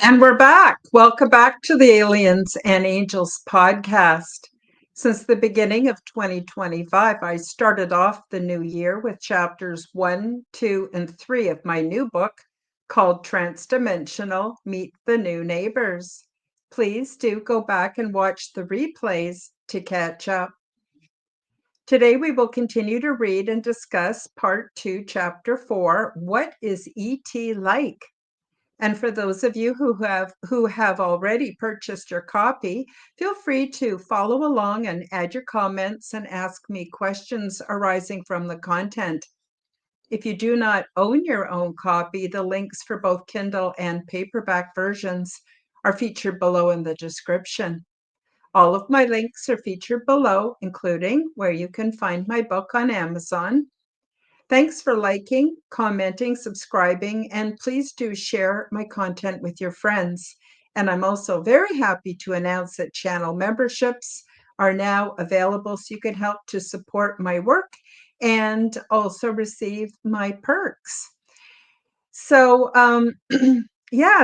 And we're back. Welcome back to the Aliens and Angels podcast. Since the beginning of 2025, I started off the new year with chapters 1, 2, and 3 of my new book called Transdimensional Meet the New Neighbors. Please do go back and watch the replays to catch up. Today, we will continue to read and discuss part 2, chapter 4, What is ET Like? And for those of you who have already purchased your copy, feel free to follow along and add your comments and ask me questions arising from the content. If you do not own your own copy, the links for both Kindle and paperback versions are featured below in the description. All of my links are featured below, including where you can find my book on Amazon. Thanks for liking, commenting, subscribing, and please do share my content with your friends. And I'm also very happy to announce that channel memberships are now available so you can help to support my work and also receive my perks. So,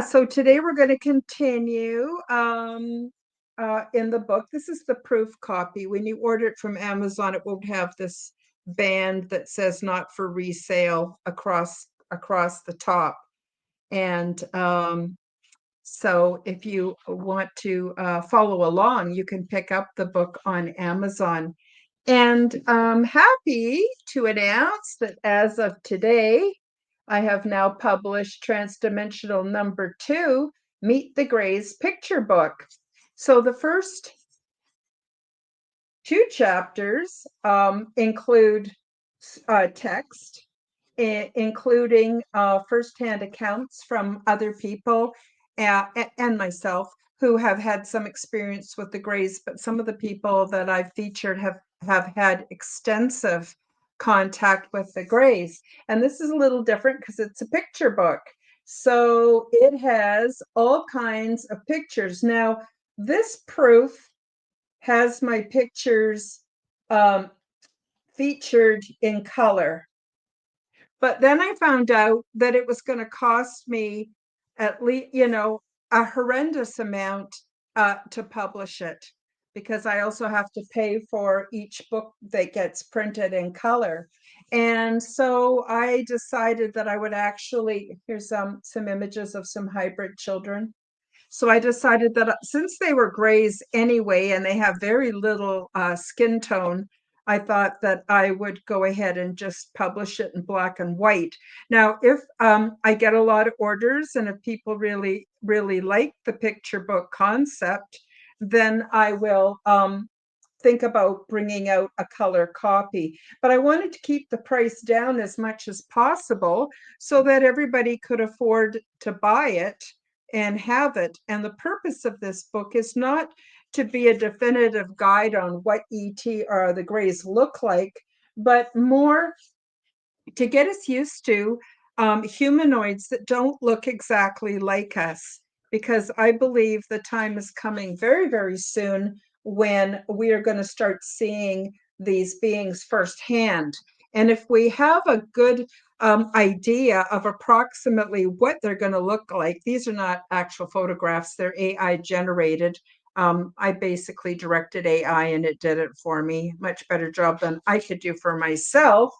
so today we're going to continue in the book. This is the proof copy. When you order it from Amazon, it won't have this band that says not for resale across the top. And so if you want to follow along, you can pick up the book on Amazon. And I'm happy to announce that as of today, I have now published Transdimensional number 2, Meet the Greys picture book. So the first 2 chapters include text, including firsthand accounts from other people and myself who have had some experience with the Greys, but some of the people that I've featured have had extensive contact with the Greys. And this is a little different because it's a picture book. So it has all kinds of pictures. Now, this proof has my pictures featured in color. But then I found out that it was going to cost me at least, a horrendous amount to publish it, because I also have to pay for each book that gets printed in color. And so I decided that I would actually, here's some images of some hybrid children. So I decided that since they were Greys anyway, and they have very little skin tone, I thought that I would go ahead and just publish it in black and white. Now, if I get a lot of orders and if people really, really like the picture book concept, then I will think about bringing out a color copy. But I wanted to keep the price down as much as possible so that everybody could afford to buy it and have it. And the purpose of this book is not to be a definitive guide on what ET or the Greys look like, but more to get us used to humanoids that don't look exactly like us, because I believe the time is coming very, very soon when we are going to start seeing these beings firsthand. And if we have a good idea of approximately what they're going to look like, these are not actual photographs, they're AI generated. I basically directed AI and it did it for me. Much better job than I could do for myself.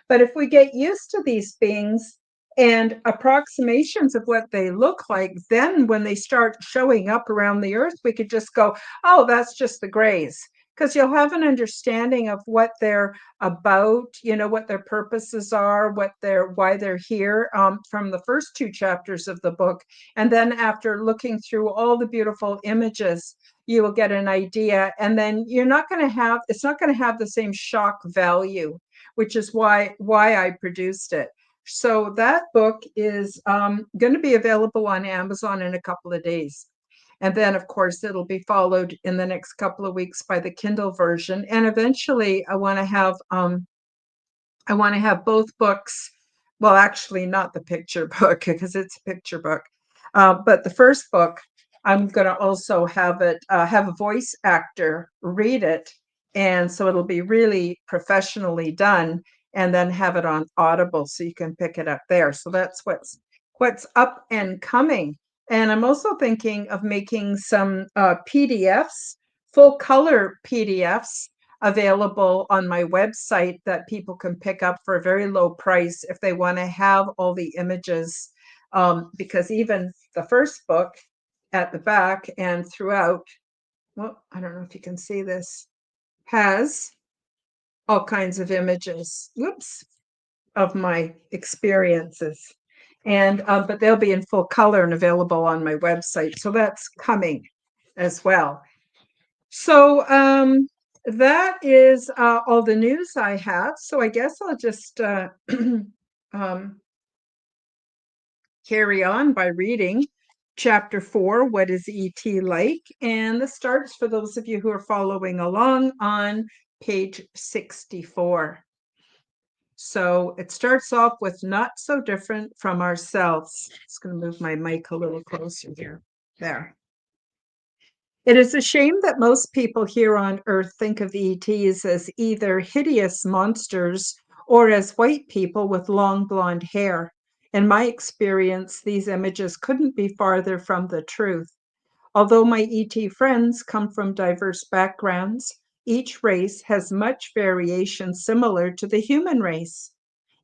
But if we get used to these beings and approximations of what they look like, then when they start showing up around the earth, we could just go, oh, that's just the Greys. Because you'll have an understanding of what they're about, what their purposes are, why they're here from the first 2 chapters of the book. And then after looking through all the beautiful images, you will get an idea. And then it's not going to have the same shock value which is why I produced it. So that book is going to be available on Amazon in a couple of days. And then, of course, it'll be followed in the next couple of weeks by the Kindle version. And eventually, I want to have both books. Well, actually, not the picture book because it's a picture book, but the first book, I'm going to also have it have a voice actor read it, and so it'll be really professionally done, and then have it on Audible so you can pick it up there. So that's what's up and coming. And I'm also thinking of making some PDFs, full color PDFs available on my website that people can pick up for a very low price if they want to have all the images. Because even the first book at the back and throughout, well, I don't know if you can see this, has all kinds of images, whoops, of my experiences. And but they'll be in full color and available on my website. So that's coming as well. So that is all the news I have. So I guess I'll just carry on by reading Chapter 4, What is ET Like? And this starts, for those of you who are following along, on page 64. So it starts off with not so different from ourselves. Just going to move my mic a little closer here. There. It is a shame that most people here on Earth think of ETs as either hideous monsters or as white people with long blonde hair. In my experience, these images couldn't be farther from the truth. Although my ET friends come from diverse backgrounds, each race has much variation similar to the human race.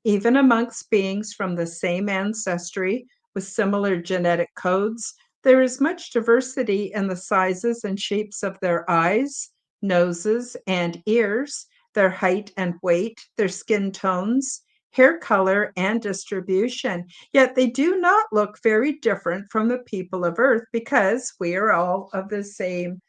Even amongst beings from the same ancestry with similar genetic codes, there is much diversity in the sizes and shapes of their eyes, noses, and ears, their height and weight, their skin tones, hair color, and distribution. Yet they do not look very different from the people of Earth because we are all of the same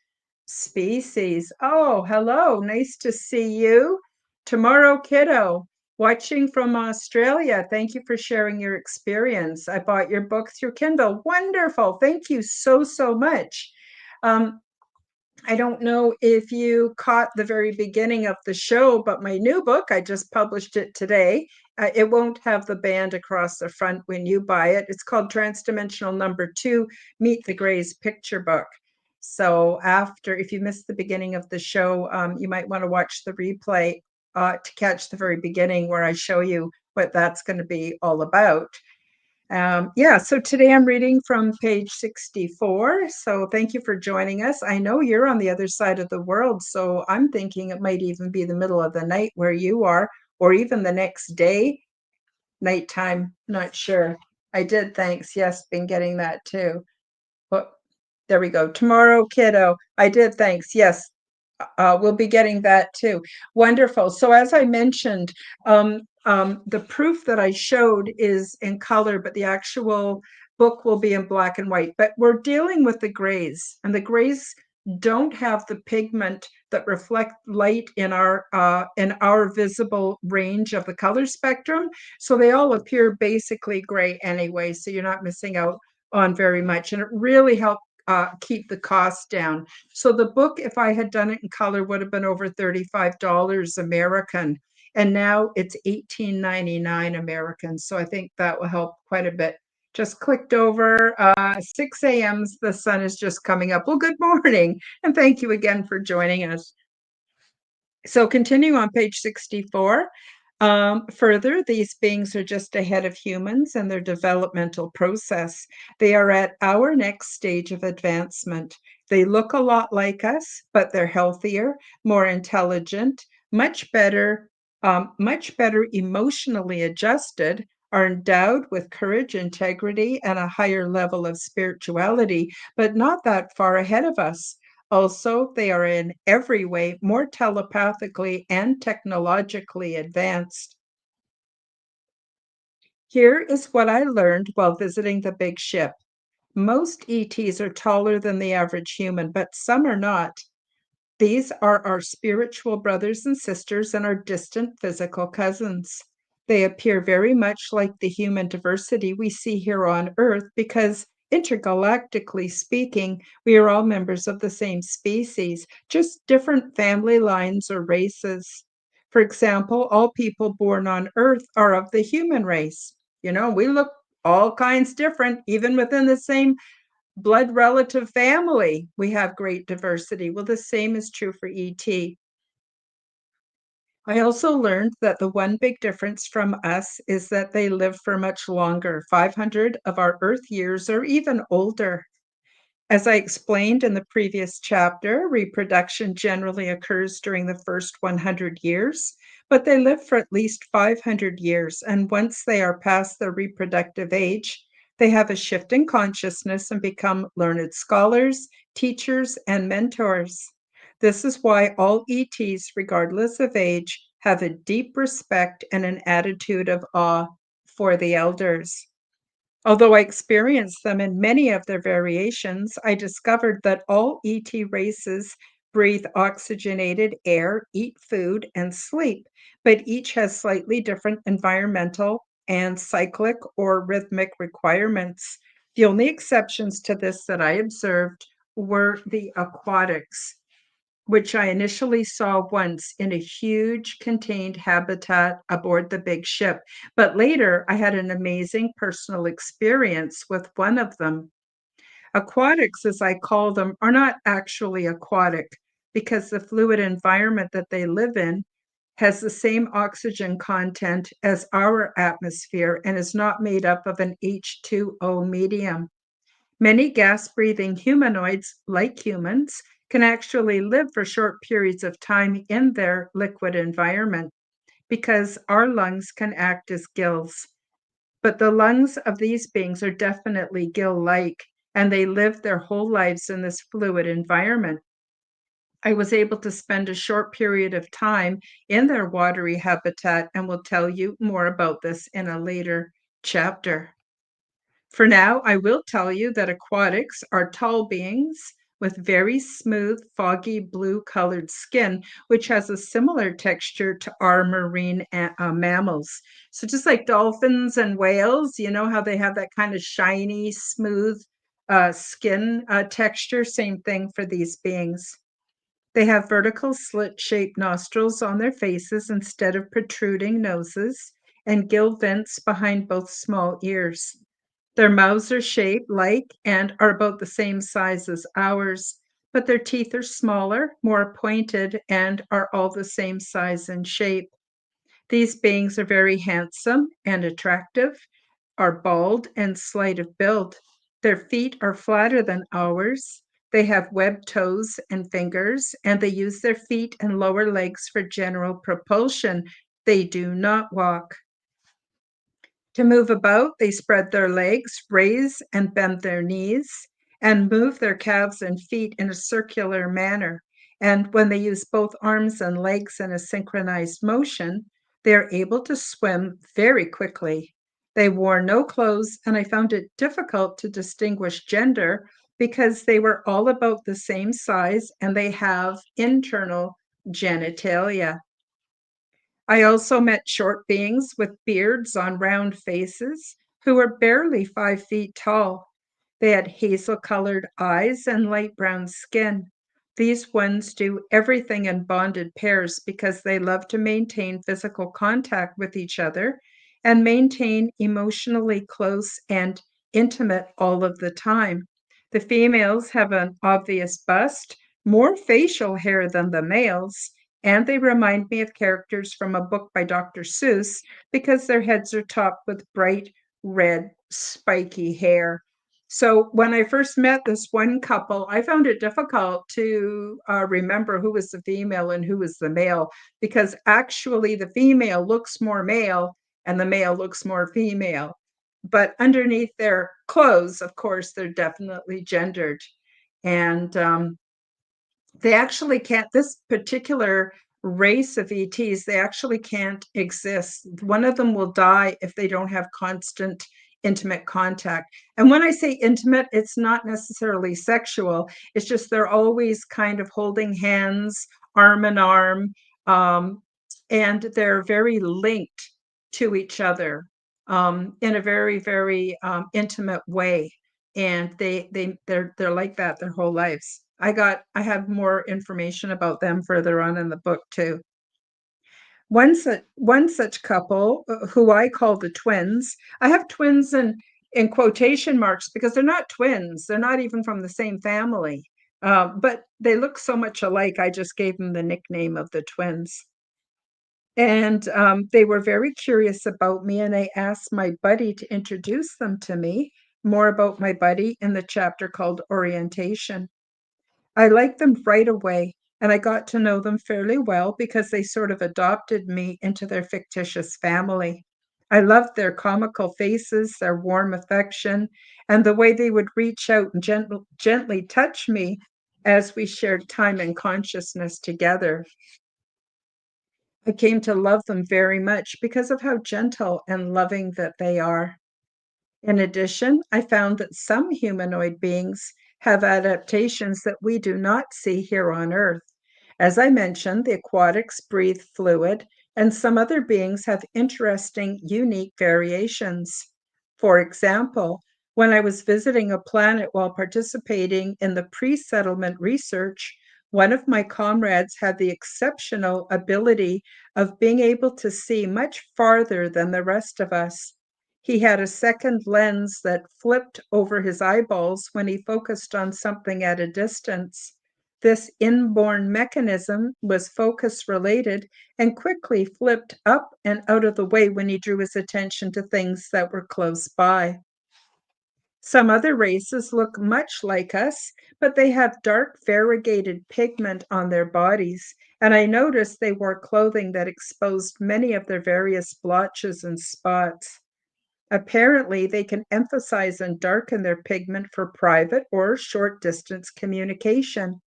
species. Oh, hello. Nice to see you. Tomorrow, kiddo, watching from Australia. Thank you for sharing your experience. I bought your book through Kindle. Wonderful. Thank you so, so much. I don't know if you caught the very beginning of the show, but my new book, I just published it today. It won't have the band across the front when you buy it. It's called Transdimensional #2, Meet the Greys picture book. So if you missed the beginning of the show, you might want to watch the replay to catch the very beginning where I show you what that's going to be all about. So today I'm reading from page 64. So thank you for joining us. I know you're on the other side of the world, so I'm thinking it might even be the middle of the night where you are, or even the next day, nighttime, not sure. I did, thanks. Yes, been getting that too. But there we go. Tomorrow, kiddo. I did, thanks. Yes, we'll be getting that too. Wonderful. So as I mentioned, the proof that I showed is in color, but the actual book will be in black and white. But we're dealing with the grays, and the grays don't have the pigment that reflect light in our visible range of the color spectrum. So they all appear basically gray anyway. So you're not missing out on very much, and it really helped keep the cost down. So the book, if I had done it in color, would have been over $35 American, and now it's $18.99 American. So I think that will help quite a bit. Just clicked over 6 a.m. The sun is just coming up. Well, good morning, and thank you again for joining us. So continuing on page 64, further, these beings are just ahead of humans in their developmental process. They are at our next stage of advancement. They look a lot like us, but they're healthier, more intelligent, much better emotionally adjusted, are endowed with courage, integrity, and a higher level of spirituality, but not that far ahead of us. Also, they are in every way more telepathically and technologically advanced. Here is what I learned while visiting the big ship. Most ETs are taller than the average human, but some are not. These are our spiritual brothers and sisters and our distant physical cousins. They appear very much like the human diversity we see here on Earth because, intergalactically speaking, we are all members of the same species, just different family lines or races. For example, all people born on Earth are of the human race. We look all kinds different, even within the same blood relative family, we have great diversity. Well, the same is true for ET. I also learned that the one big difference from us is that they live for much longer, 500 of our Earth years or even older. As I explained in the previous chapter, reproduction generally occurs during the first 100 years, but they live for at least 500 years. And once they are past their reproductive age, they have a shift in consciousness and become learned scholars, teachers, and mentors. This is why all ETs, regardless of age, have a deep respect and an attitude of awe for the elders. Although I experienced them in many of their variations, I discovered that all ET races breathe oxygenated air, eat food, and sleep, but each has slightly different environmental and cyclic or rhythmic requirements. The only exceptions to this that I observed were the aquatics, which I initially saw once in a huge contained habitat aboard the big ship. But later, I had an amazing personal experience with one of them. Aquatics, as I call them, are not actually aquatic because the fluid environment that they live in has the same oxygen content as our atmosphere and is not made up of an H2O medium. Many gas-breathing humanoids, like humans, can actually live for short periods of time in their liquid environment because our lungs can act as gills. But the lungs of these beings are definitely gill-like, and they live their whole lives in this fluid environment. I was able to spend a short period of time in their watery habitat and will tell you more about this in a later chapter. For now, I will tell you that aquatics are tall beings with very smooth, foggy blue colored skin, which has a similar texture to our marine mammals. So just like dolphins and whales, you know how they have that kind of shiny, smooth skin texture? Same thing for these beings. They have vertical slit-shaped nostrils on their faces instead of protruding noses, and gill vents behind both small ears. Their mouths are shaped like and are about the same size as ours, but their teeth are smaller, more pointed, and are all the same size and shape. These beings are very handsome and attractive, are bald and slight of build. Their feet are flatter than ours. They have webbed toes and fingers, and they use their feet and lower legs for general propulsion. They do not walk. To move about, they spread their legs, raise and bend their knees, and move their calves and feet in a circular manner. And when they use both arms and legs in a synchronized motion, they are able to swim very quickly. They wore no clothes, and I found it difficult to distinguish gender because they were all about the same size and they have internal genitalia. I also met short beings with beards on round faces who were barely 5 feet tall. They had hazel-colored eyes and light brown skin. These ones do everything in bonded pairs because they love to maintain physical contact with each other and maintain emotionally close and intimate all of the time. The females have an obvious bust, more facial hair than the males, and they remind me of characters from a book by Dr. Seuss because their heads are topped with bright red, spiky hair. So when I first met this one couple, I found it difficult to remember who was the female and who was the male because actually the female looks more male and the male looks more female. But underneath their clothes, of course, they're definitely gendered. And they actually can't, this particular race of ETs, they actually can't exist. One of them will die if they don't have constant intimate contact. And when I say intimate, it's not necessarily sexual. It's just they're always kind of holding hands, arm in arm, um, and they're very linked to each other in a very, very intimate way. And they're like that their whole lives. I have more information about them further on in the book too. One such couple, who I call the twins. I have twins in quotation marks because they're not twins. They're not even from the same family. But they look so much alike, I just gave them the nickname of the twins. And they were very curious about me, and I asked my buddy to introduce them to me. More about my buddy in the chapter called Orientation. I liked them right away, and I got to know them fairly well because they sort of adopted me into their fictitious family. I loved their comical faces, their warm affection, and the way they would reach out and gently touch me as we shared time and consciousness together. I came to love them very much because of how gentle and loving that they are. In addition, I found that some humanoid beings have adaptations that we do not see here on Earth. As I mentioned, the aquatics breathe fluid, and some other beings have interesting, unique variations. For example, when I was visiting a planet while participating in the pre settlement research, one of my comrades had the exceptional ability of being able to see much farther than the rest of us. He had a second lens that flipped over his eyeballs when he focused on something at a distance. This inborn mechanism was focus related and quickly flipped up and out of the way when he drew his attention to things that were close by. Some other races look much like us, but they have dark variegated pigment on their bodies, and I noticed they wore clothing that exposed many of their various blotches and spots. Apparently, they can emphasize and darken their pigment for private or short distance communication.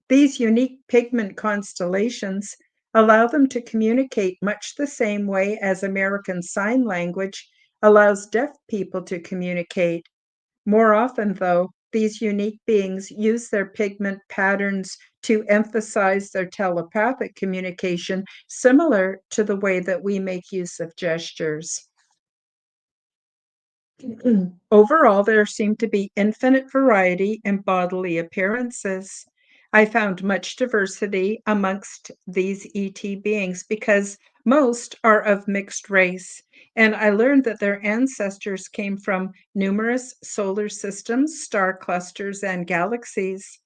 These unique pigment constellations allow them to communicate much the same way as American Sign Language allows deaf people to communicate. More often, though, these unique beings use their pigment patterns to emphasize their telepathic communication, similar to the way that we make use of gestures. Overall, there seemed to be infinite variety in bodily appearances. I found much diversity amongst these ET beings because most are of mixed race, and I learned that their ancestors came from numerous solar systems, star clusters, and galaxies.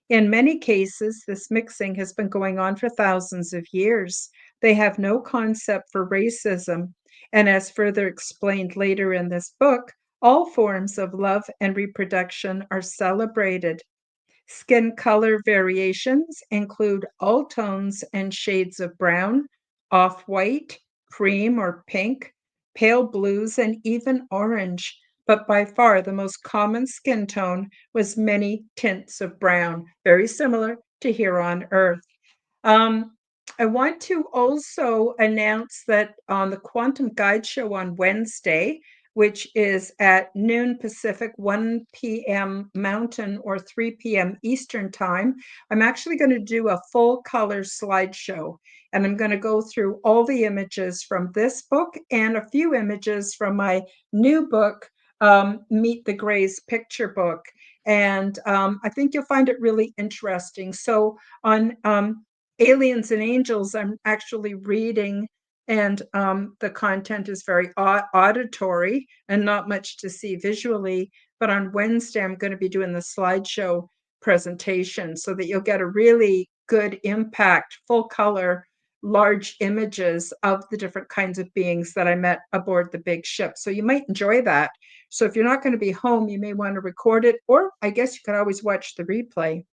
In many cases, this mixing has been going on for thousands of years. They have no concept for racism, and as further explained later in this book, all forms of love and reproduction are celebrated. Skin color variations include all tones and shades of brown, off-white, cream or pink, pale blues, and even orange. But by far the most common skin tone was many tints of brown, very similar to here on Earth. Um, I want to also announce that on the Quantum Guide Show on Wednesday, which is at noon Pacific, 1 p.m. Mountain, or 3 p.m. Eastern Time, I'm actually going to do a full color slideshow. And I'm going to go through all the images from this book and a few images from my new book, Meet the Greys picture book. And I think you'll find it really interesting. So on Aliens and Angels, I'm actually reading, and the content is very auditory and not much to see visually. But on Wednesday, I'm going to be doing the slideshow presentation so that you'll get a really good impact, full color, large images of the different kinds of beings that I met aboard the big ship. So you might enjoy that. So if you're not going to be home, you may want to record it, or I guess you could always watch the replay.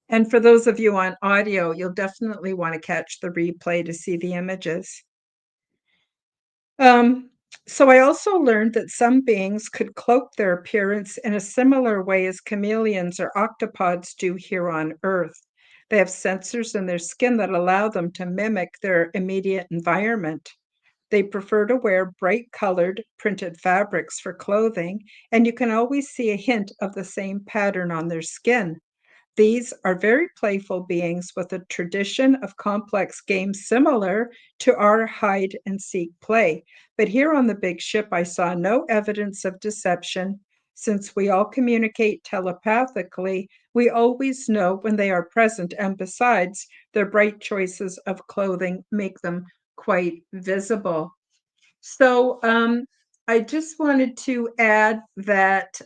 And for those of you on audio, you'll definitely want to catch the replay to see the images. Um, so I also learned that some beings could cloak their appearance in a similar way as chameleons or octopods do here on Earth. They have sensors in their skin that allow them to mimic their immediate environment. They prefer to wear bright colored printed fabrics for clothing, and you can always see a hint of the same pattern on their skin. These are very playful beings with a tradition of complex games similar to our hide and seek play. But here on the big ship, I saw no evidence of deception. Since we all communicate telepathically, we always know when they are present, and besides, their bright choices of clothing make them quite visible. So, I just wanted to add that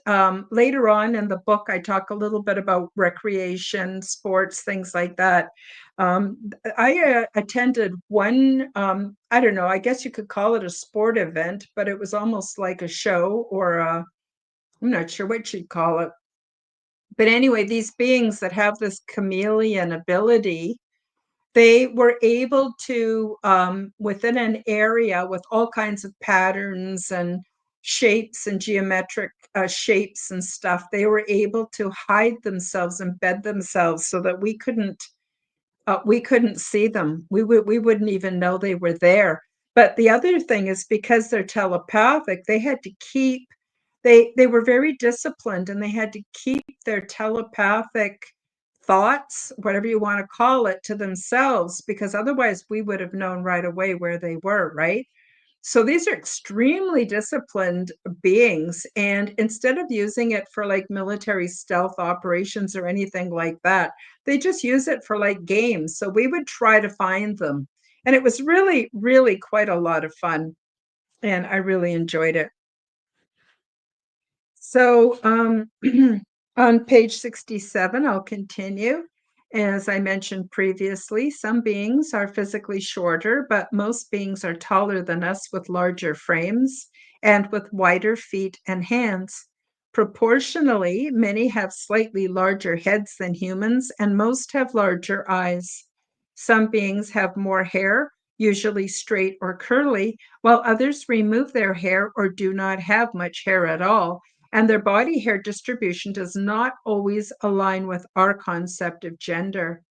later on in the book, I talk a little bit about recreation, sports, things like that. I attended one, I don't know, I guess you could call it a sport event, but it was almost like a show or I'm not sure what you'd call it. But anyway, these beings that have this chameleon ability, they were able to, within an area with all kinds of patterns and shapes and geometric shapes and stuff, they were able to hide themselves, embed themselves so that we couldn't see them. We wouldn't even know they were there. But the other thing is because they're telepathic, they had to keep they were very disciplined and they had to keep their telepathic thoughts, whatever you want to call it, to themselves because otherwise we would have known right away where they were, right? So these are extremely disciplined beings. And instead of using it for like military stealth operations or anything like that, they just use it for like games. So we would try to find them. And it was really, really quite a lot of fun. And I really enjoyed it. So on page 67, I'll continue. As I mentioned previously, some beings are physically shorter, but most beings are taller than us with larger frames and with wider feet and hands. Proportionally, many have slightly larger heads than humans, and most have larger eyes. Some beings have more hair, usually straight or curly, while others remove their hair or do not have much hair at all, and their body hair distribution does not always align with our concept of gender.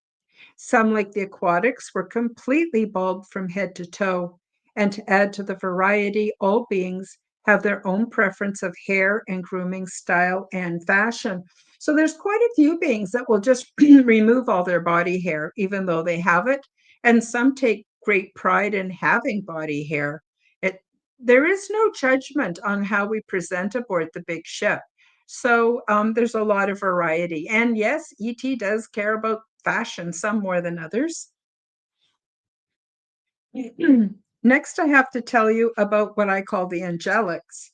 Some, like the aquatics, were completely bald from head to toe. And to add to the variety, all beings have their own preference of hair and grooming style and fashion. So there's quite a few beings that will just remove all their body hair, even though they have it. And some take great pride in having body hair. It, there is no judgment on how we present aboard the big ship. So there's a lot of variety. And yes, ET does care about fashion, some more than others. Next, I have to tell you about what I call the angelics,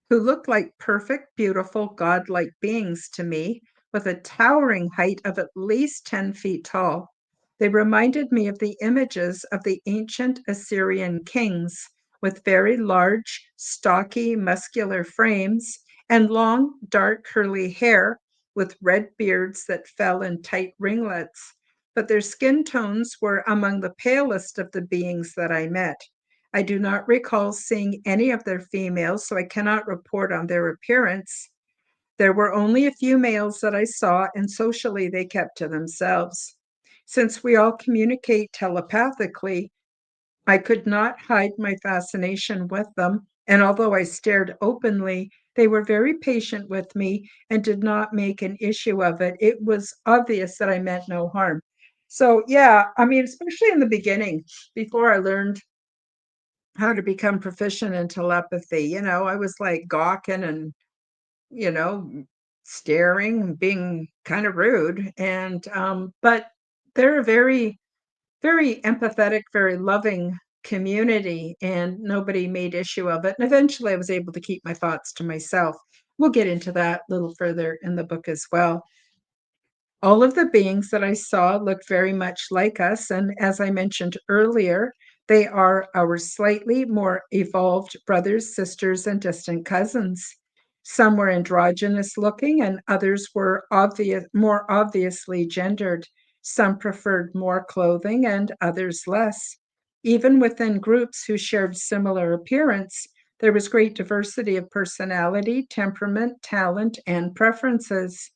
who look like perfect, beautiful, godlike beings to me, with a towering height of at least 10 feet tall. They reminded me of the images of the ancient Assyrian kings, with very large, stocky, muscular frames and long, dark, curly hair, with red beards that fell in tight ringlets. But their skin tones were among the palest of the beings that I met. I do not recall seeing any of their females, so I cannot report on their appearance. There were only a few males that I saw, and socially they kept to themselves. Since we all communicate telepathically, I could not hide my fascination with them, and although I stared openly, they were very patient with me and did not make an issue of it. It was obvious that I meant no harm. So, yeah, I mean, especially in the beginning, before I learned how to become proficient in telepathy. I was like gawking and, you know, staring and being kind of rude. But they're a very, very empathetic, very loving community, and nobody made issue of it. And eventually I was able to keep my thoughts to myself. We'll get into that a little further in the book as well. All of the beings that I saw looked very much like us, and as I mentioned earlier, they are our slightly more evolved brothers, sisters, and distant cousins. Some were androgynous looking, and others were more obviously gendered. Some preferred more clothing, and others less. Even within groups who shared similar appearance, there was great diversity of personality, temperament, talent, and preferences.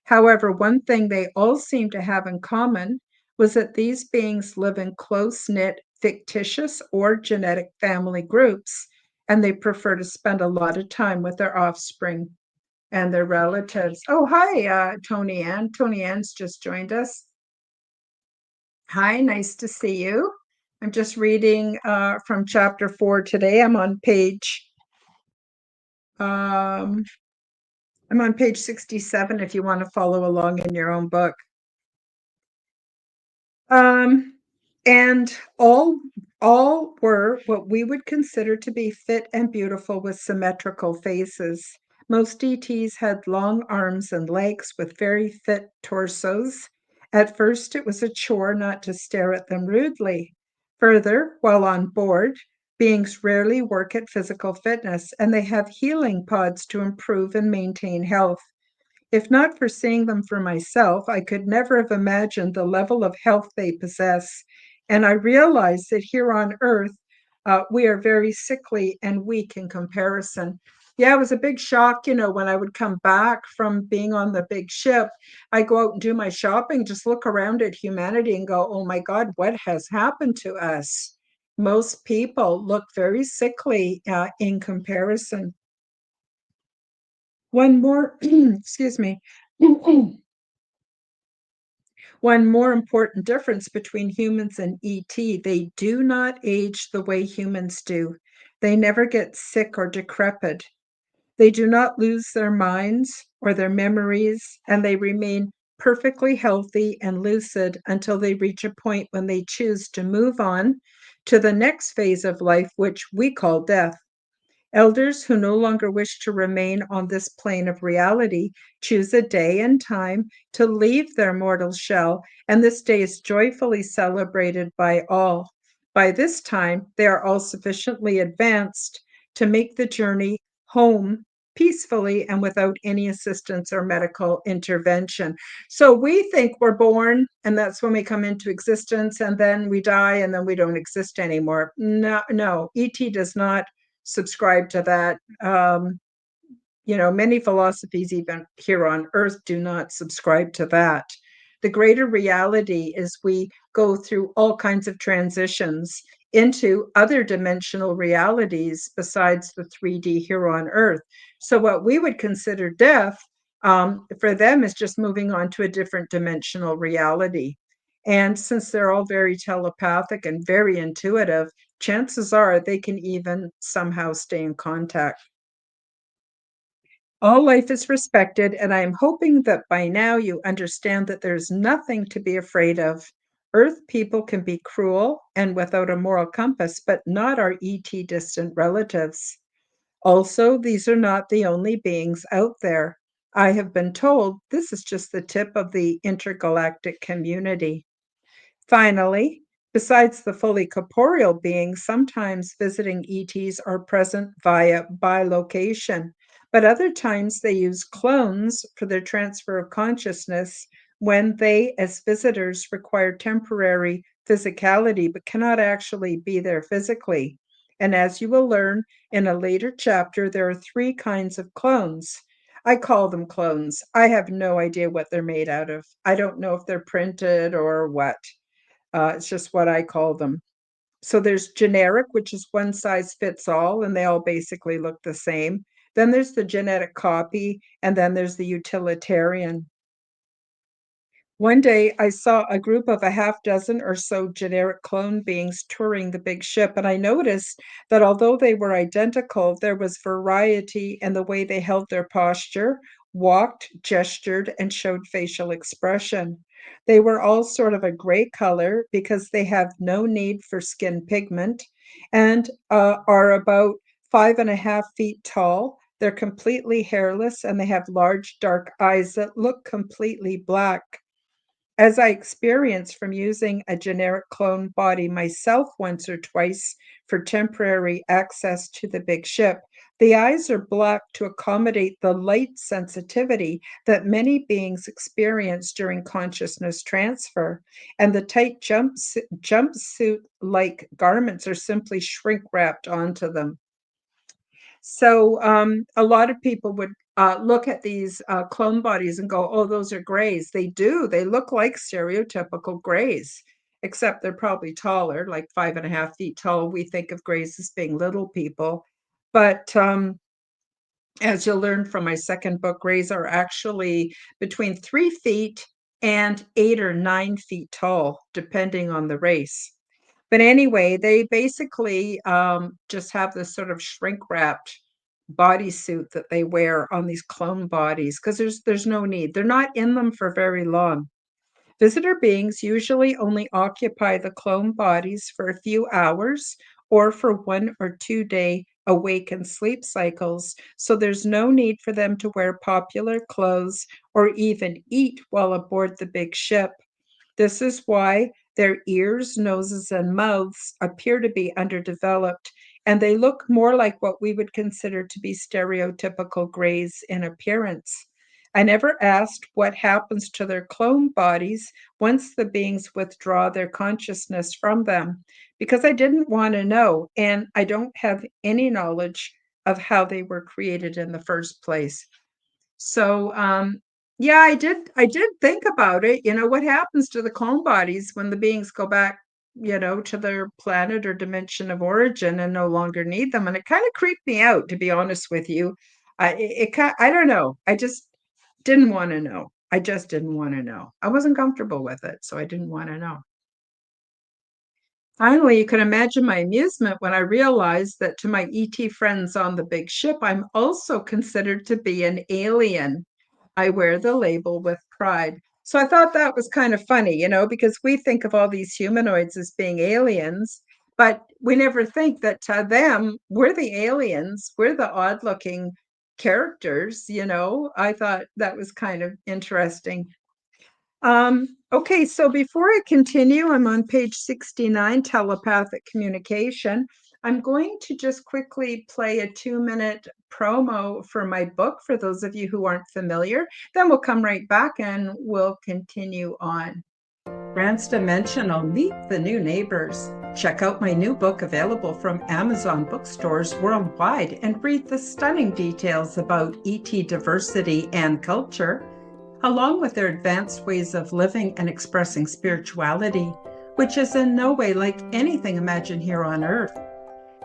However, one thing they all seemed to have in common was that these beings live in close knit fictitious or genetic family groups, and they prefer to spend a lot of time with their offspring and their relatives. Oh, hi, Tony Ann. Tony Ann's just joined us. Hi, nice to see you. I'm just reading from chapter 4 today. Um, I'm on page 67 if you want to follow along in your own book. Um, and all were what we would consider to be fit and beautiful with symmetrical faces. Most ETs had long arms and legs with very fit torsos. At first, it was a chore not to stare at them rudely. Further, while on board, beings rarely work at physical fitness, and they have healing pods to improve and maintain health. If not for seeing them for myself, I could never have imagined the level of health they possess. And I realize that here on Earth, we are very sickly and weak in comparison. Yeah, it was a big shock, when I would come back from being on the big ship. I go out and do my shopping, just look around at humanity and go, oh my God, what has happened to us? Most people look very sickly in comparison. One more, excuse me. One more important difference between humans and ET, they do not age the way humans do. They never get sick or decrepit. They do not lose their minds or their memories, and they remain perfectly healthy and lucid until they reach a point when they choose to move on to the next phase of life, which we call death. Elders who no longer wish to remain on this plane of reality choose a day and time to leave their mortal shell, and this day is joyfully celebrated by all. By this time, they are all sufficiently advanced to make the journey home peacefully and without any assistance or medical intervention. So we think we're born, and that's when we come into existence, and then we die, and then we don't exist anymore. No, no, ET does not subscribe to that. Many philosophies, even here on Earth, do not subscribe to that. The greater reality is we go through all kinds of transitions into other dimensional realities besides the 3D here on Earth. So, what we would consider death for them is just moving on to a different dimensional reality. And since they're all very telepathic and very intuitive, chances are they can even somehow stay in contact. All life is respected, and I am hoping that by now you understand that there's nothing to be afraid of. Earth people can be cruel and without a moral compass, but not our ET distant relatives. Also, these are not the only beings out there. I have been told this is just the tip of the intergalactic community. Finally, besides the fully corporeal beings, sometimes visiting ETs are present via bilocation, but other times they use clones for their transfer of consciousness when they, as visitors, require temporary physicality but cannot actually be there physically. And as you will learn in a later chapter, there are three kinds of clones. I call them clones. I have no idea what they're made out of. I don't know if they're printed or what. It's just what I call them. So there's generic, which is one size fits all, and they all basically look the same. Then there's the genetic copy, and then there's the utilitarian. One day, I saw a group of a half dozen or so generic clone beings touring the big ship, and I noticed that although they were identical, there was variety in the way they held their posture, walked, gestured, and showed facial expression. They were all sort of a gray color because they have no need for skin pigment and are about 5.5 feet tall. They're completely hairless and they have large dark eyes that look completely black. As I experienced from using a generic clone body myself once or twice for temporary access to the big ship, the eyes are black to accommodate the light sensitivity that many beings experience during consciousness transfer, and the tight jumpsuit-like garments are simply shrink-wrapped onto them. So a lot of people would look at these clone bodies and go, oh, those are grays. They do. They look like stereotypical grays, except they're probably taller, like 5.5 feet tall. We think of grays as being little people. But as you'll learn from my second book, grays are actually between 3 feet and 8 or 9 feet tall, depending on the race. But anyway, they basically just have this sort of shrink wrapped bodysuit that they wear on these clone bodies because there's no need. They're not in them for very long. Visitor beings usually only occupy the clone bodies for a few hours or for 1 or 2 day awake and sleep cycles, so there's no need for them to wear popular clothes or even eat while aboard the big ship. This is why their ears, noses, and mouths appear to be underdeveloped, and they look more like what we would consider to be stereotypical grays in appearance. I never asked what happens to their clone bodies once the beings withdraw their consciousness from them, because I didn't want to know, and I don't have any knowledge of how they were created in the first place. So, yeah, I did think about it. What happens to the clone bodies when the beings go back, to their planet or dimension of origin and no longer need them? And it kind of creeped me out, to be honest with you. I don't know. I just didn't want to know. I just didn't want to know. I wasn't comfortable with it, so I didn't want to know. Finally, you can imagine my amusement when I realized that to my ET friends on the big ship, I'm also considered to be an alien. I wear the label with pride. So I thought that was kind of funny, because we think of all these humanoids as being aliens, but we never think that to them, we're the aliens, we're the odd looking characters. I thought that was kind of interesting. Okay, so before I continue, I'm on page 69, telepathic communication. I'm going to just quickly play a 2-minute promo for my book for those of you who aren't familiar. Then we'll come right back and we'll continue on. Transdimensional, meet the new neighbors. Check out my new book available from Amazon bookstores worldwide and read the stunning details about ET diversity and culture, along with their advanced ways of living and expressing spirituality, which is in no way like anything imagined here on Earth.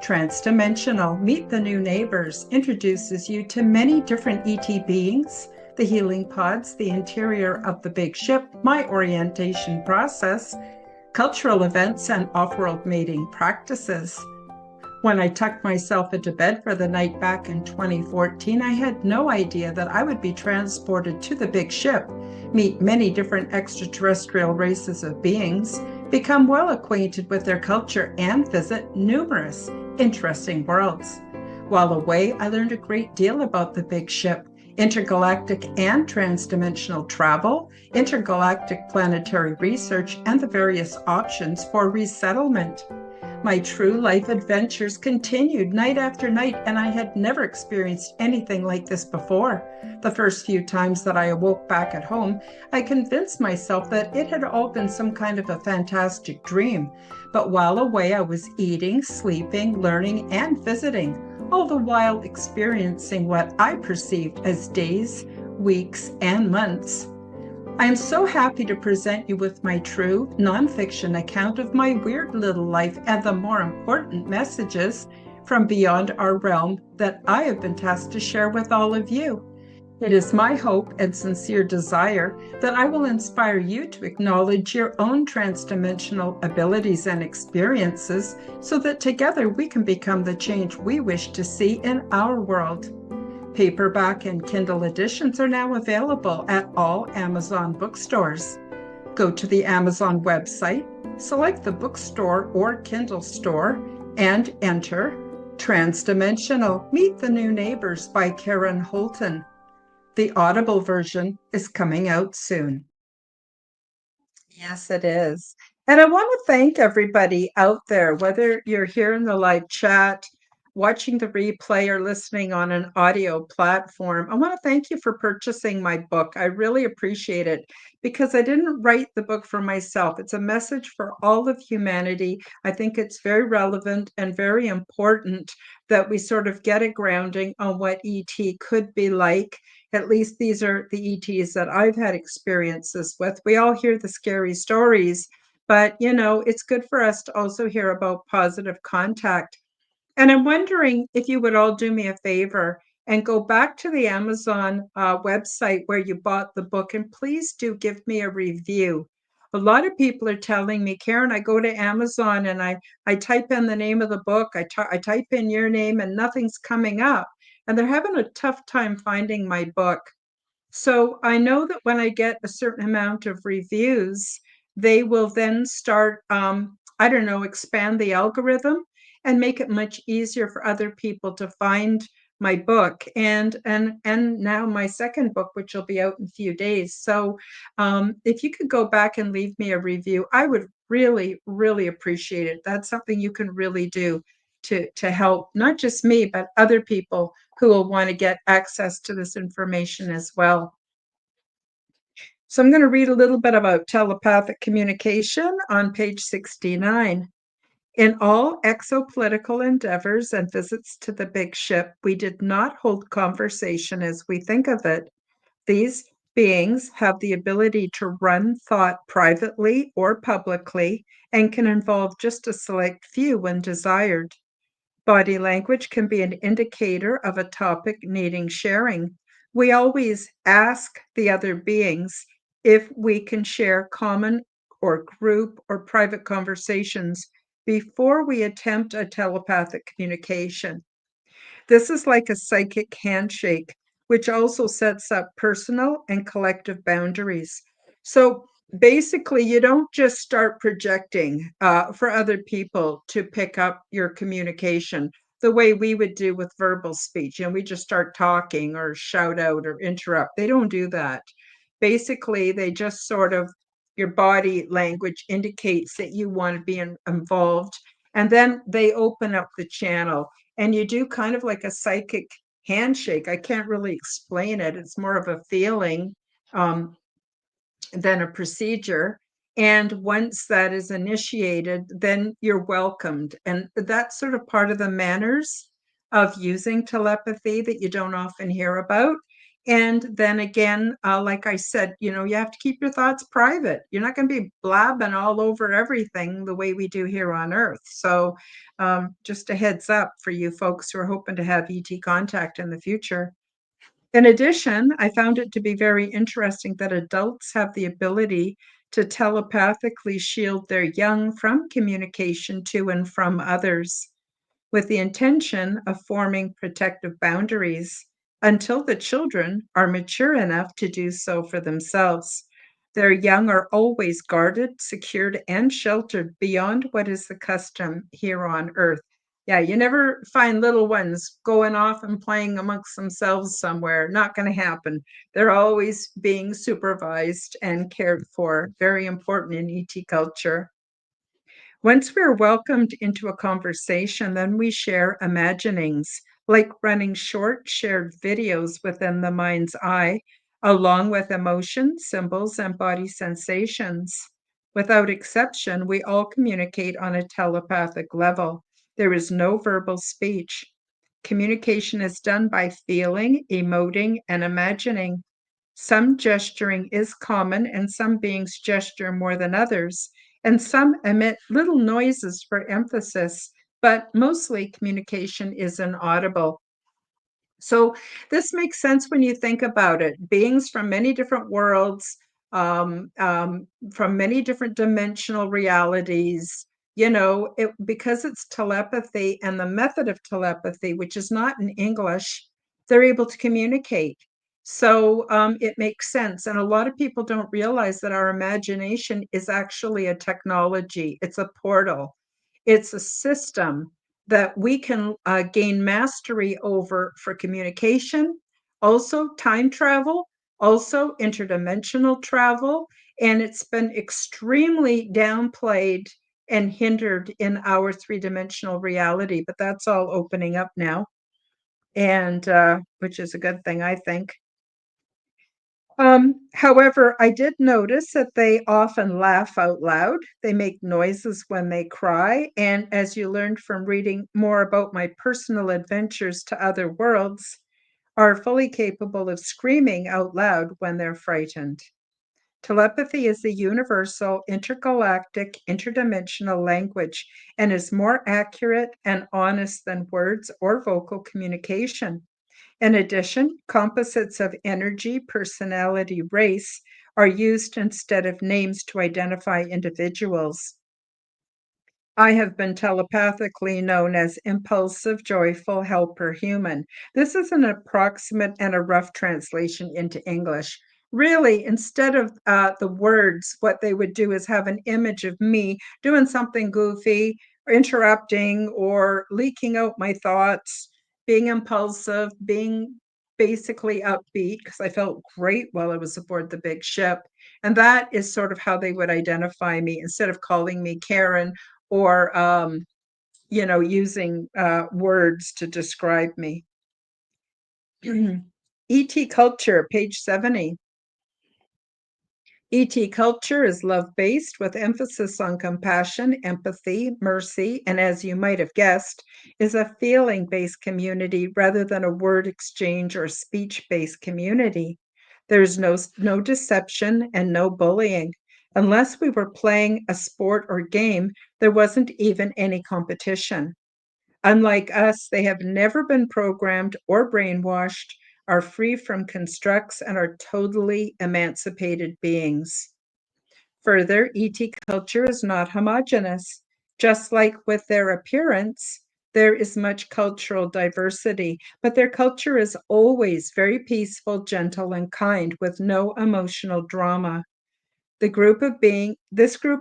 Transdimensional, Meet the New Neighbors introduces you to many different ET beings, the healing pods, the interior of the big ship, my orientation process, cultural events, and off-world mating practices. When I tucked myself into bed for the night back in 2014, I had no idea that I would be transported to the big ship, meet many different extraterrestrial races of beings, become well acquainted with their culture, and visit numerous interesting worlds. While away, I learned a great deal about the big ship, intergalactic and transdimensional travel, intergalactic planetary research, and the various options for resettlement. My true life adventures continued night after night, and I had never experienced anything like this before. The first few times that I awoke back at home, I convinced myself that it had all been some kind of a fantastic dream. But while away, I was eating, sleeping, learning, and visiting, all the while experiencing what I perceived as days, weeks, and months. I am so happy to present you with my true, nonfiction account of my weird little life and the more important messages from beyond our realm that I have been tasked to share with all of you. It is my hope and sincere desire that I will inspire you to acknowledge your own transdimensional abilities and experiences so that together we can become the change we wish to see in our world. Paperback and Kindle editions are now available at all Amazon bookstores. Go to the Amazon website, select the bookstore or Kindle store, and enter Transdimensional, Meet the New Neighbors by Karen Holton. The Audible version is coming out soon. Yes, it is. And I want to thank everybody out there, whether you're here in the live chat, watching the replay, or listening on an audio platform. I want to thank you for purchasing my book. I really appreciate it because I didn't write the book for myself. It's a message for all of humanity. I think it's very relevant and very important that we sort of get a grounding on what ET could be like. At least these are the ETs that I've had experiences with. We all hear the scary stories, But, it's good for us to also hear about positive contact. And I'm wondering if you would all do me a favor and go back to the Amazon website where you bought the book, and please do give me a review. A lot of people are telling me, Karen, I go to Amazon and I type in the name of the book, I type in your name, and nothing's coming up. And they're having a tough time finding my book. So I know that when I get a certain amount of reviews, they will then start, I don't know, expand the algorithm and make it much easier for other people to find my book and now my second book, which will be out in a few days. So if you could go back and leave me a review, I would really, really appreciate it. That's something you can really do to help not just me, but other people who will want to get access to this information as well. So I'm going to read a little bit about telepathic communication on page 69. In all exopolitical endeavors and visits to the big ship, we did not hold conversation as we think of it. These beings have the ability to run thought privately or publicly and can involve just a select few when desired. Body language can be an indicator of a topic needing sharing. We always ask the other beings if we can share common or group or private conversations before we attempt a telepathic communication. This is like a psychic handshake, which also sets up personal and collective boundaries. So basically, you don't just start projecting for other people to pick up your communication the way we would do with verbal speech. We just start talking or shout out or interrupt. They don't do that. Basically, they just sort of, your body language indicates that you want to be involved. And then they open up the channel and you do kind of like a psychic handshake. I can't really explain it. It's more of a feeling um, than a procedure. And once that is initiated, then you're welcomed. And that's sort of part of the manners of using telepathy that you don't often hear about. And then again, like I said, you have to keep your thoughts private. You're not going to be blabbing all over everything the way we do here on Earth. So, just a heads up for you folks who are hoping to have ET contact in the future. In addition, I found it to be very interesting that adults have the ability to telepathically shield their young from communication to and from others, with the intention of forming protective boundaries until the children are mature enough to do so for themselves. Their young are always guarded, secured, and sheltered beyond what is the custom here on Earth. Yeah, you never find little ones going off and playing amongst themselves somewhere. Not going to happen. They're always being supervised and cared for. Very important in ET culture. Once we're welcomed into a conversation, then we share imaginings, like running short shared videos within the mind's eye, along with emotions, symbols, and body sensations. Without exception, we all communicate on a telepathic level. There is no verbal speech. Communication is done by feeling, emoting, and imagining. Some gesturing is common, and some beings gesture more than others, and some emit little noises for emphasis, but mostly communication is inaudible. So this makes sense when you think about it. Beings from many different worlds, from many different dimensional realities, because it's telepathy and the method of telepathy, which is not in English, they're able to communicate. So it makes sense. And a lot of people don't realize that our imagination is actually a technology, it's a portal, it's a system that we can gain mastery over for communication, also time travel, also interdimensional travel. And it's been extremely downplayed and hindered in our three-dimensional reality, but that's all opening up now, and which is a good thing, I think. However, I did notice that they often laugh out loud. They make noises when they cry. And as you learned from reading more about my personal adventures to other worlds, are fully capable of screaming out loud when they're frightened. Telepathy is a universal, intergalactic, interdimensional language and is more accurate and honest than words or vocal communication. In addition, composites of energy, personality, race are used instead of names to identify individuals. I have been telepathically known as impulsive, joyful, helper, human. This is an approximate and a rough translation into English. Really, instead of the words, what they would do is have an image of me doing something goofy, or interrupting, or leaking out my thoughts, being impulsive, being basically upbeat, because I felt great while I was aboard the big ship. And that is sort of how they would identify me instead of calling me Karen or using words to describe me. ET culture, page 70. ET culture is love based with emphasis on compassion, empathy, mercy, and as you might have guessed, is a feeling based community rather than a word exchange or speech based community. There's no deception and no bullying. Unless we were playing a sport or game, there wasn't even any competition. Unlike us, they have never been programmed or brainwashed, are free from constructs, and are totally emancipated beings. Further, ET culture is not homogeneous. Just like with their appearance, there is much cultural diversity, but their culture is always very peaceful, gentle, and kind with no emotional drama. This group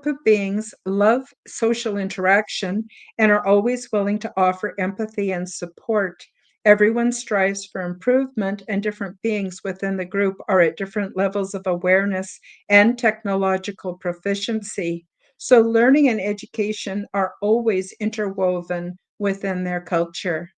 of beings love social interaction and are always willing to offer empathy and support. Everyone strives for improvement, and different beings within the group are at different levels of awareness and technological proficiency. So, learning and education are always interwoven within their culture.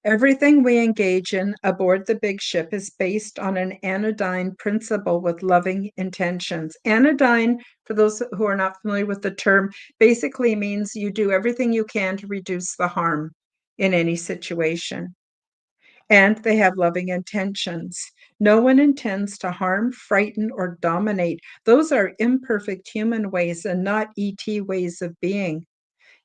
Everything we engage in aboard the big ship is based on an anodyne principle with loving intentions. Anodyne, for those who are not familiar with the term, basically means you do everything you can to reduce the harm in any situation. And they have loving intentions. No one intends to harm, frighten, or dominate. Those are imperfect human ways and not ET ways of being.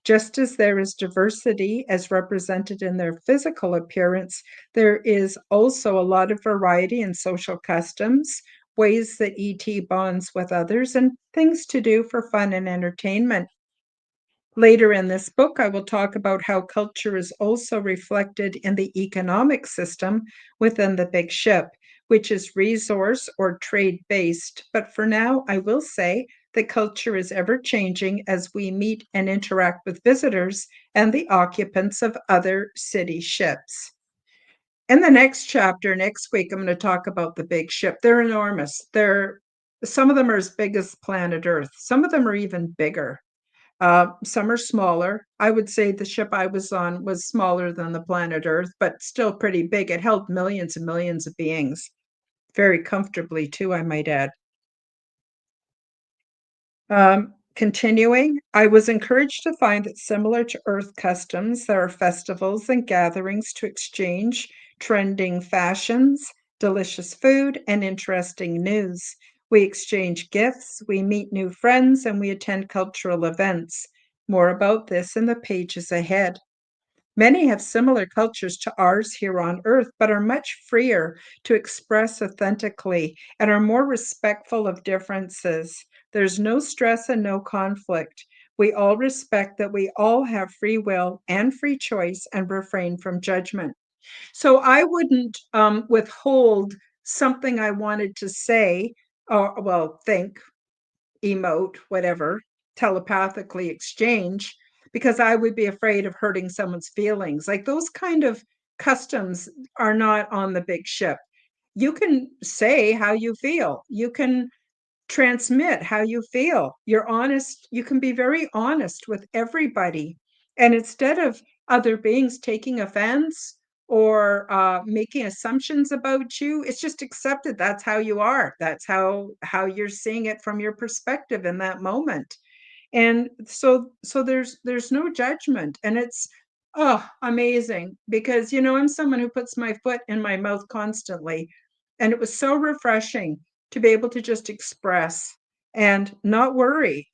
Just as there is diversity as represented in their physical appearance, there is also a lot of variety in social customs, ways that ET bonds with others, and things to do for fun and entertainment. Later in this book, I will talk about how culture is also reflected in the economic system within the big ship, which is resource or trade based. But for now, I will say that culture is ever changing as we meet and interact with visitors and the occupants of other city ships. In the next chapter, next week, I'm going to talk about the big ship. They're enormous. Some of them are as big as planet Earth. Some of them are even bigger. Some are smaller. I would say the ship I was on was smaller than the planet Earth, but still pretty big. It held millions and millions of beings, very comfortably, too, I might add. Continuing, I was encouraged to find that similar to Earth customs, there are festivals and gatherings to exchange trending fashions, delicious food, and interesting news. We exchange gifts, we meet new friends, and we attend cultural events. More about this in the pages ahead. Many have similar cultures to ours here on Earth, but are much freer to express authentically and are more respectful of differences. There's no stress and no conflict. We all respect that we all have free will and free choice and refrain from judgment. So I wouldn't withhold something I wanted to say, or, well, think, emote, whatever, telepathically exchange, because I would be afraid of hurting someone's feelings. Like those kind of customs are not on the big ship. You can say how you feel. You can transmit how you feel. You're honest. You can be very honest with everybody. And instead of other beings taking offense or making assumptions about you, it's just accepted. That's how you are. That's how you're seeing it from your perspective in that moment. And so there's no judgment, and it's amazing because I'm someone who puts my foot in my mouth constantly, and it was so refreshing to be able to just express and not worry.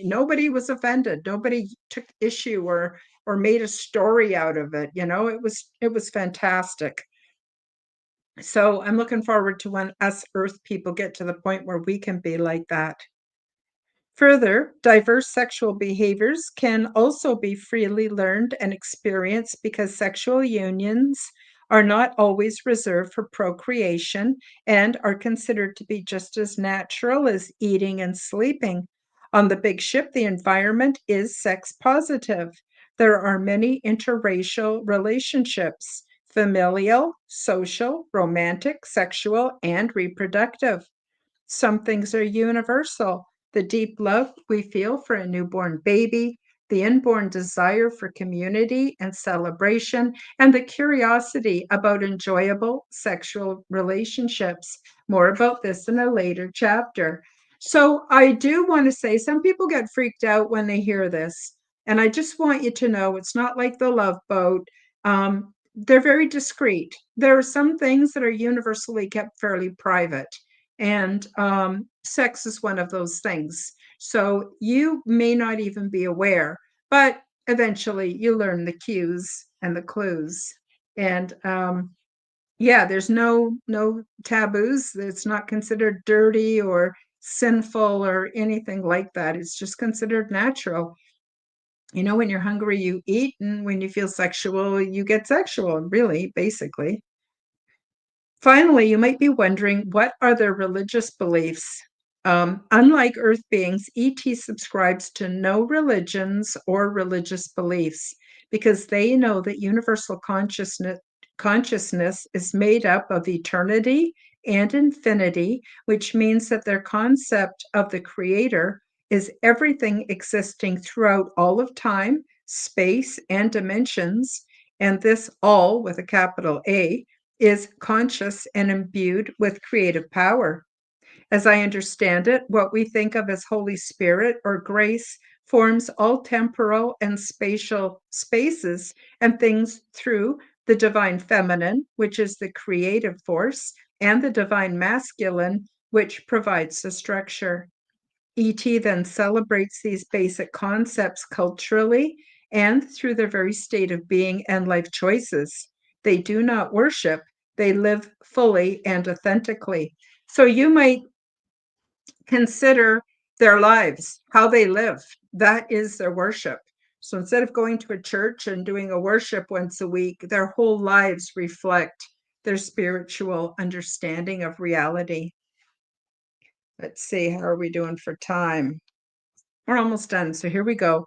Nobody was offended. Nobody took issue or made a story out of it. It was fantastic. So I'm looking forward to when us Earth people get to the point where we can be like that. Further, diverse sexual behaviors can also be freely learned and experienced because sexual unions are not always reserved for procreation and are considered to be just as natural as eating and sleeping. On the big ship, the environment is sex positive. There are many interracial relationships: familial, social, romantic, sexual, and reproductive. Some things are universal: the deep love we feel for a newborn baby, the inborn desire for community and celebration, and the curiosity about enjoyable sexual relationships. More about this in a later chapter. So, I do want to say some people get freaked out when they hear this. And I just want you to know it's not like the Love Boat. They're very discreet. There are some things that are universally kept fairly private, and sex is one of those things. So you may not even be aware, but eventually you learn the cues and the clues. And yeah, there's no taboos. It's not considered dirty or sinful or anything like that. It's just considered natural. When you're hungry, you eat, and when you feel sexual, you get sexual, really, basically. Finally, you might be wondering, what are their religious beliefs? Unlike Earth beings, ET subscribes to no religions or religious beliefs because they know that universal consciousness is made up of eternity and infinity, which means that their concept of the Creator is everything existing throughout all of time, space, and dimensions, and this all, with a capital A, is conscious and imbued with creative power. As I understand it, what we think of as Holy Spirit or grace forms all temporal and spatial spaces and things through the divine feminine, which is the creative force, and the divine masculine, which provides the structure. ET then celebrates these basic concepts culturally and through their very state of being and life choices. They do not worship, they live fully and authentically. So you might consider their lives, how they live. That is their worship. So instead of going to a church and doing a worship once a week, their whole lives reflect their spiritual understanding of reality. Let's see, how are we doing for time? We're almost done, so here we go.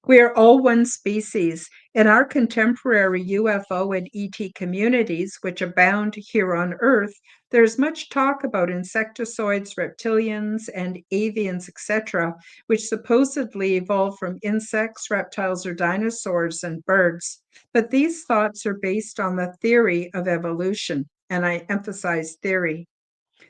We are all one species. In our contemporary UFO and ET communities, which abound here on Earth, there's much talk about insectoids, reptilians, and avians, etc., which supposedly evolved from insects, reptiles, or dinosaurs and birds. But these thoughts are based on the theory of evolution, and I emphasize theory.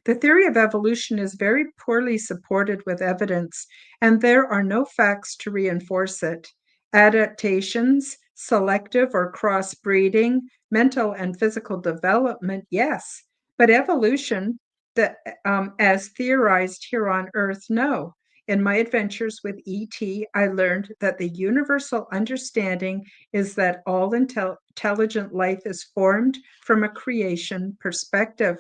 The theory of evolution is very poorly supported with evidence, and there are no facts to reinforce it. Adaptations, selective or crossbreeding, mental and physical development, yes, but evolution, as theorized here on Earth, no. In my adventures with ET, I learned that the universal understanding is that all intelligent life is formed from a creation perspective.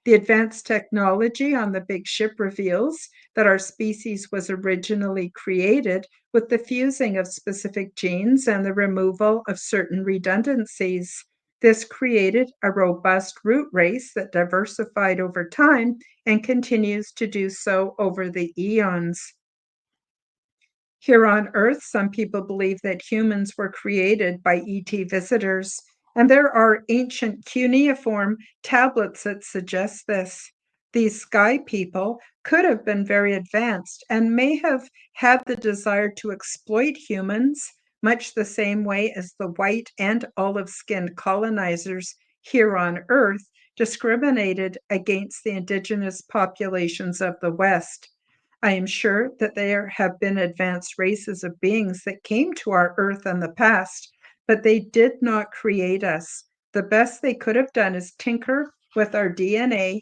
The advanced technology on the big ship reveals that our species was originally created with the fusing of specific genes and the removal of certain redundancies. This created a robust root race that diversified over time and continues to do so over the eons. Here on Earth, some people believe that humans were created by ET visitors, and there are ancient cuneiform tablets that suggest this. These sky people could have been very advanced and may have had the desire to exploit humans, much the same way as the white and olive-skinned colonizers here on Earth discriminated against the indigenous populations of the West. I am sure that there have been advanced races of beings that came to our Earth in the past, but they did not create us. The best they could have done is tinker with our DNA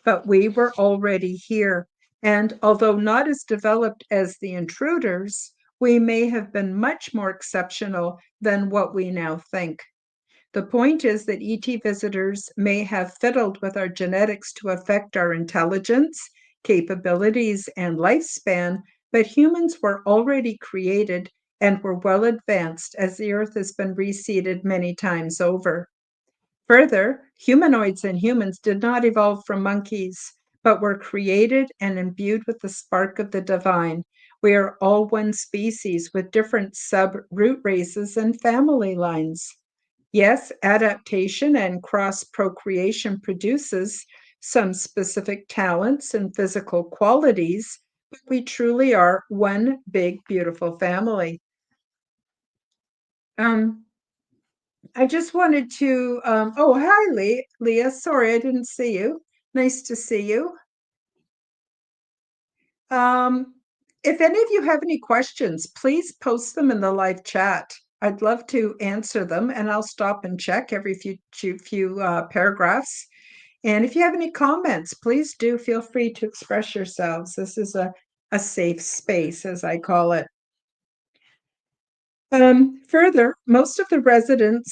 but we were already here. And although not as developed as the intruders, we may have been much more exceptional than what we now think. The point is that ET visitors may have fiddled with our genetics to affect our intelligence, capabilities, and lifespan, but humans were already created and were well advanced as the Earth has been reseeded many times over. Further, humanoids and humans did not evolve from monkeys, but were created and imbued with the spark of the divine. We are all one species with different sub-root races and family lines. Yes, adaptation and cross procreation produces some specific talents and physical qualities, but we truly are one big, beautiful family. Um, I just wanted to, oh, hi, Leah. Sorry, I didn't see you. Nice to see you. Um, if any of you have any questions, please post them in the live chat. I'd love to answer them, and I'll stop and check every few paragraphs. And if you have any comments, please do feel free to express yourselves. This is a safe space, as I call it. Further, most of the resident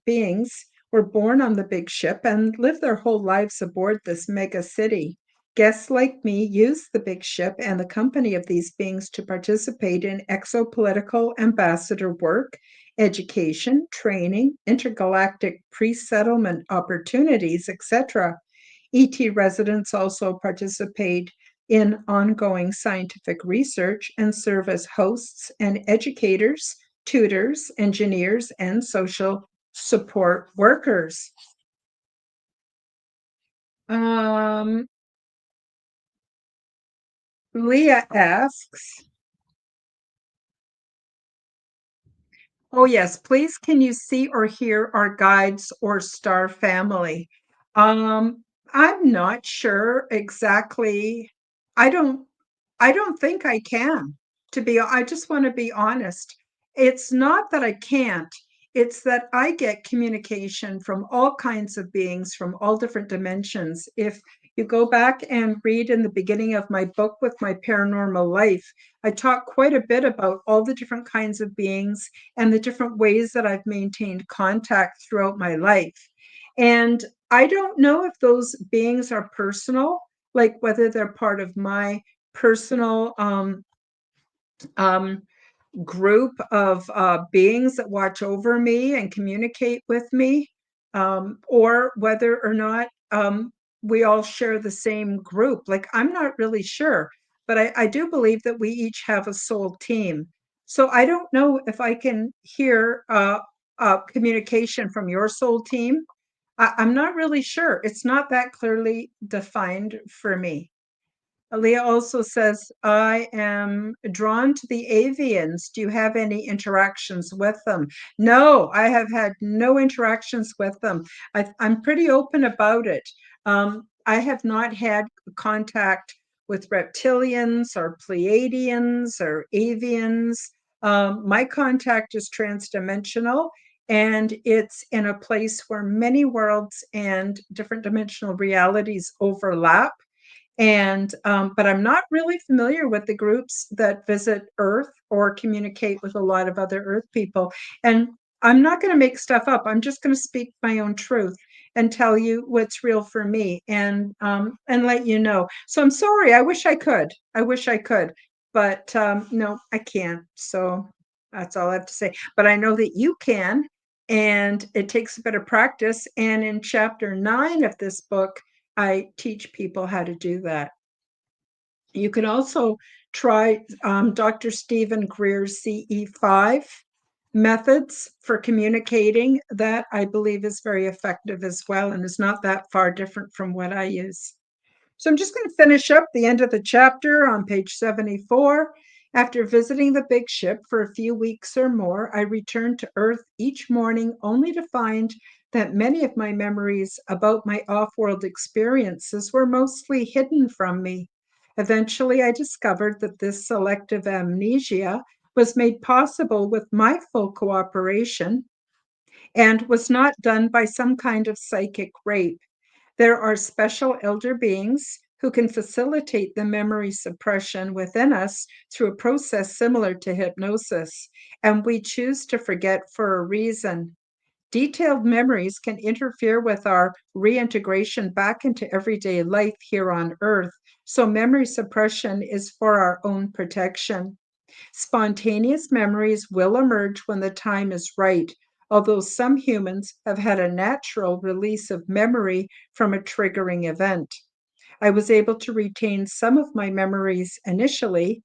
beings were born on the big ship and lived their whole lives aboard this mega city. Guests like me use the big ship and the company of these beings to participate in exopolitical ambassador work, education, training, intergalactic pre-settlement opportunities, etc. ET residents also participate in ongoing scientific research and serve as hosts and educators, tutors, engineers, and social support workers. Um, Leah asks, oh, yes, please can you see or hear our guides or star family? I'm not sure exactly. I don't I don't think I can. I just want to be honest. It's not that I can't. It's that I get communication from all kinds of beings from all different dimensions. If you go back and read in the beginning of my book with my paranormal life, I talk quite a bit about all the different kinds of beings and the different ways that I've maintained contact throughout my life. And I don't know if those beings are personal, like whether they're part of my personal um, group of beings that watch over me and communicate with me, or whether or not we all share the same group. Like, I'm not really sure, but I do believe that we each have a soul team. So I don't know if I can hear communication from your soul team. I'm not really sure. It's not that clearly defined for me. Aaliyah also says, I am drawn to the avians. Do you have any interactions with them? No, I have had no interactions with them. I'm pretty open about it. I have not had contact with reptilians or Pleiadians or avians. My contact is transdimensional, and it's in a place where many worlds and different dimensional realities overlap. And but I'm not really familiar with the groups that visit Earth or communicate with a lot of other Earth people. And I'm not going to make stuff up. I'm just going to speak my own truth and tell you what's real for me, and let you know. So I'm sorry. I wish I could. I wish I could, but no, I can't. So that's all I have to say. But I know that you can, and it takes a bit of practice. And in chapter 9 of this book, I teach people how to do that. You can also try Dr. Stephen Greer's CE5 methods for communicating. That I believe is very effective as well and is not that far different from what I use. So I'm just going to finish up the end of the chapter on page 74. After visiting the big ship for a few weeks or more, I returned to Earth each morning only to find that many of my memories about my off-world experiences were mostly hidden from me. Eventually, I discovered that this selective amnesia was made possible with my full cooperation and was not done by some kind of psychic rape. There are special elder beings who can facilitate the memory suppression within us through a process similar to hypnosis, and we choose to forget for a reason. Detailed memories can interfere with our reintegration back into everyday life here on Earth, so memory suppression is for our own protection. Spontaneous memories will emerge when the time is right, although some humans have had a natural release of memory from a triggering event. I was able to retain some of my memories initially,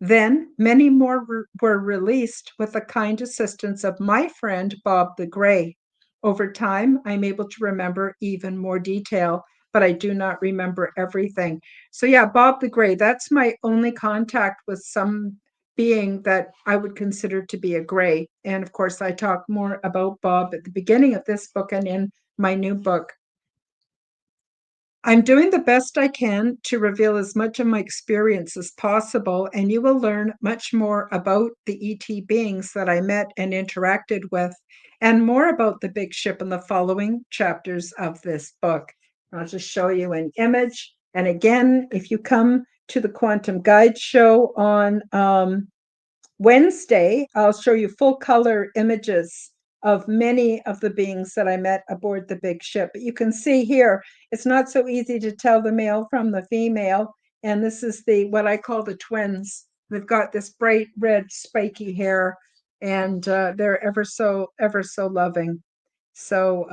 then many more were released with the kind assistance of my friend Bob the Gray. Over time, I'm able to remember even more detail, but I do not remember everything. So yeah, Bob the Gray, that's my only contact with some being that I would consider to be a gray. And of course, I talk more about Bob at the beginning of this book and in my new book. I'm doing the best I can to reveal as much of my experience as possible, and you will learn much more about the ET beings that I met and interacted with, and more about the big ship in the following chapters of this book. I'll just show you an image. And again, if you come to the Quantum Guide show on Wednesday, I'll show you full color images of many of the beings that I met aboard the big ship. But you can see here, it's not so easy to tell the male from the female. And this is what I call the twins. They've got this bright red spiky hair, and they're ever so loving. So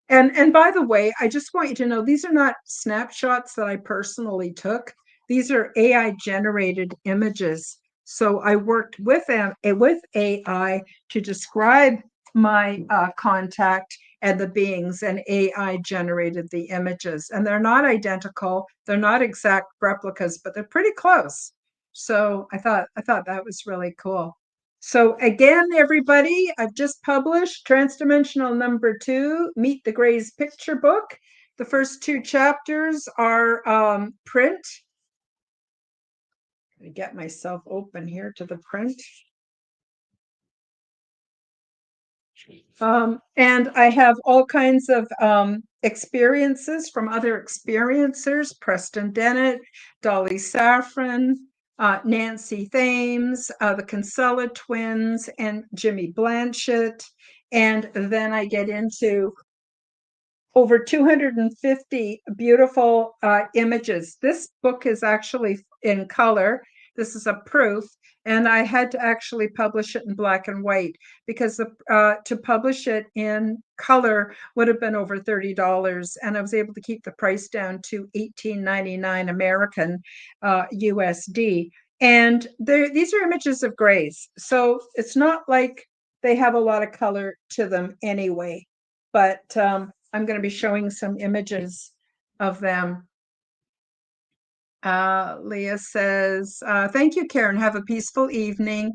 and by the way, I just want you to know these are not snapshots that I personally took. These are AI generated images. So I worked with AI to describe my contact and the beings, and AI generated the images. And they're not identical, they're not exact replicas, but they're pretty close. So I thought that was really cool. So again, everybody, I've just published Transdimensional #2, Meet the Greys picture book. The first 2 chapters are print. Let me get myself open here to the print. And I have all kinds of experiences from other experiencers, Preston Dennett, Dolly Safran, Nancy Thames, the Kinsella twins, and Jimmy Blanchett. And then I get into over 250 beautiful images. This book is actually in color. This is a proof, and I had to actually publish it in black and white because to publish it in color would have been over $30, and I was able to keep the price down to $18.99 American USD. And these are images of grays, so it's not like they have a lot of color to them anyway. But I'm going to be showing some images of them. Leah says, thank you, Karen. Have a peaceful evening.